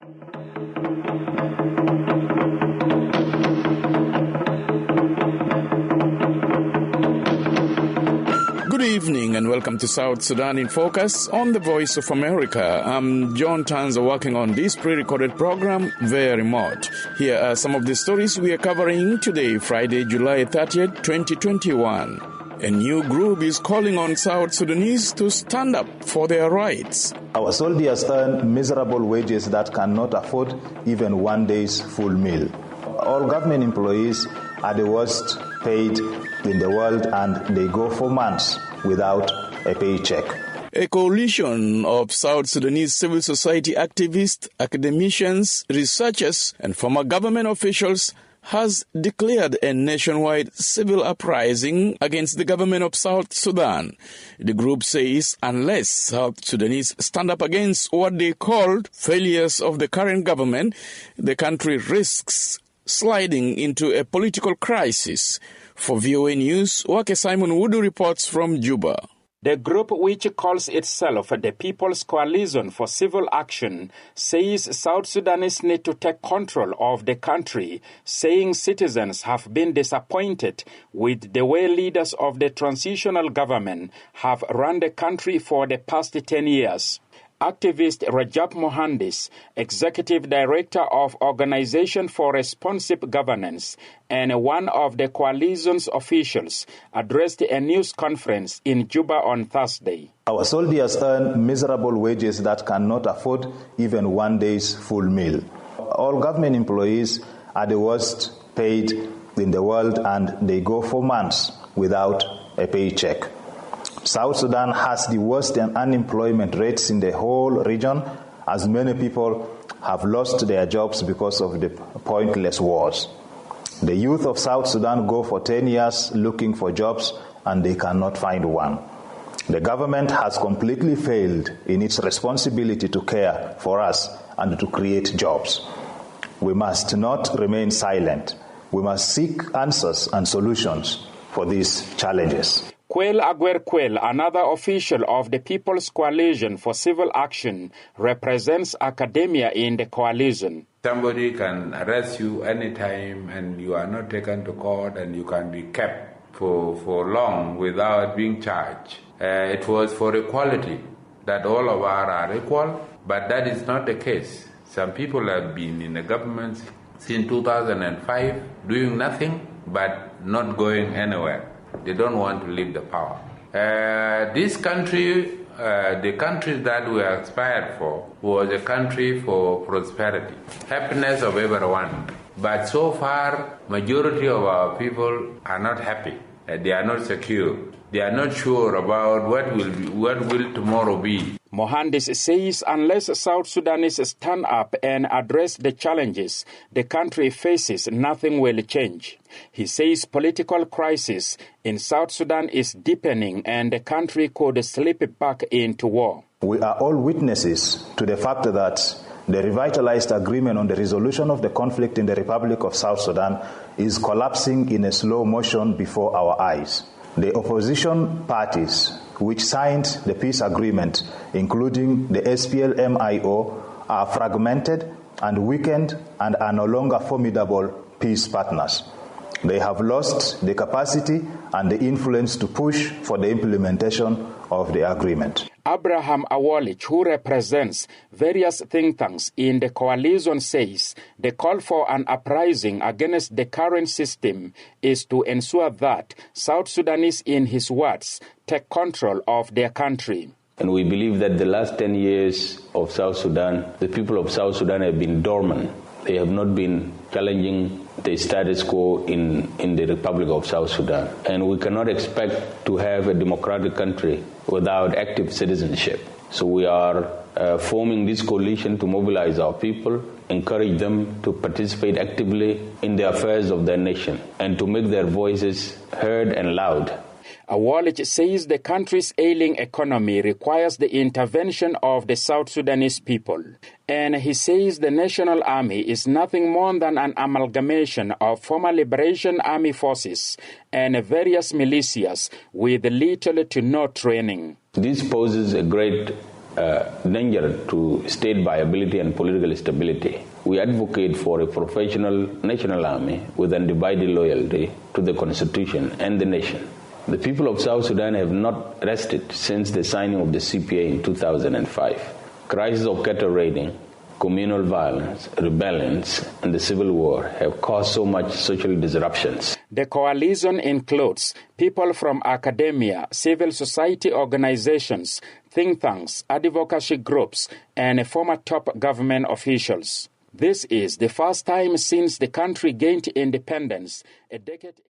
Good evening and welcome to South Sudan in Focus on the Voice of America. I'm John Tanza working on this pre-recorded program via remote. Here are some of the stories we are covering today, Friday, July 30th, 2021. A new group is calling on South Sudanese to stand up for their rights. Our soldiers earn miserable wages that cannot afford even one day's full meal. All government employees are the worst paid in the world and they go for months without a paycheck. A coalition of South Sudanese civil society activists, academicians, researchers, and former government officials has declared a nationwide civil uprising against the government of South Sudan. The group says unless South Sudanese stand up against what they called failures of the current government, the country risks sliding into a political crisis. For VOA News, Wake Simon Wudu reports from Juba. The group, which calls itself the People's Coalition for Civil Action, says South Sudanese need to take control of the country, saying citizens have been disappointed with the way leaders of the transitional government have run the country for the past 10 years. Activist Rajab Mohandis, Executive Director of Organization for Responsive Governance and one of the coalition's officials, addressed a news conference in Juba on Thursday. Our soldiers earn miserable wages that cannot afford even one day's full meal. All government employees are the worst paid in the world and they go for months without a paycheck. South Sudan has the worst unemployment rates in the whole region, as many people have lost their jobs because of the pointless wars. The youth of South Sudan go for 10 years looking for jobs and they cannot find one. The government has completely failed in its responsibility to care for us and to create jobs. We must not remain silent. We must seek answers and solutions for these challenges. Quail Aguer Quail, another official of the People's Coalition for Civil Action, represents academia in the coalition. Somebody can arrest you anytime and you are not taken to court and you can be kept for long without being charged. It was for equality, that all of us are equal, but that is not the case. Some people have been in the government since 2005 doing nothing but not going anywhere. They don't want to leave the power. This country, the country that we aspired for, was a country for prosperity, happiness of everyone. But so far, majority of our people are not happy. They are not secure. They are not sure about what will tomorrow be. Mohandis says unless South Sudanese stand up and address the challenges the country faces, nothing will change. He says political crisis in South Sudan is deepening and the country could slip back into war. We are all witnesses to the fact that the revitalized agreement on the resolution of the conflict in the Republic of South Sudan is collapsing in a slow motion before our eyes. The opposition parties which signed the peace agreement, including the SPLA, are fragmented and weakened and are no longer formidable peace partners. They have lost the capacity and the influence to push for the implementation of the agreement. Abraham Awolich, who represents various think tanks in the coalition, says the call for an uprising against the current system is to ensure that South Sudanese, in his words, take control of their country. And we believe that the last 10 years of South Sudan, the people of South Sudan have been dormant. They have not been challenging the status quo in the Republic of South Sudan. And we cannot expect to have a democratic country without active citizenship. So we are forming this coalition to mobilize our people, encourage them to participate actively in the affairs of their nation, and to make their voices heard and loud. Awolich says the country's ailing economy requires the intervention of the South Sudanese people. And he says the National Army is nothing more than an amalgamation of former Liberation Army forces and various militias with little to no training. This poses a great danger to state viability and political stability. We advocate for a professional national army with undivided loyalty to the Constitution and the nation. The people of South Sudan have not rested since the signing of the CPA in 2005. Crisis of cattle raiding, communal violence, rebellions, and the civil war have caused so much social disruptions. The coalition includes people from academia, civil society organizations, think tanks, advocacy groups, and former top government officials. This is the first time since the country gained independence a decade